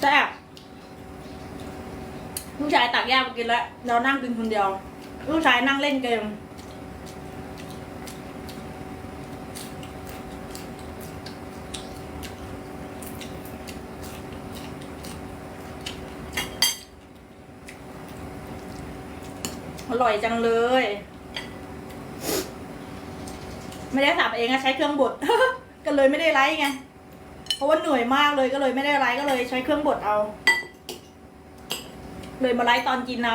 แซ่บลูกชายตักย่างมากินแล้วเรานั่งกินคนเดียวลูกชายนั่งเล่นเกมอร่อยจังเลยไม่ได้สับเองอะใช้เครื่องบด ก็เลยไม่ได้ไลฟ์ไงเพราะว่าเหนื่อยมากเลยก็เลยไม่ได้ไลฟ์ก็เลยใช้เครื่องบดเอาเลยมาไลฟ์ตอนกินเอา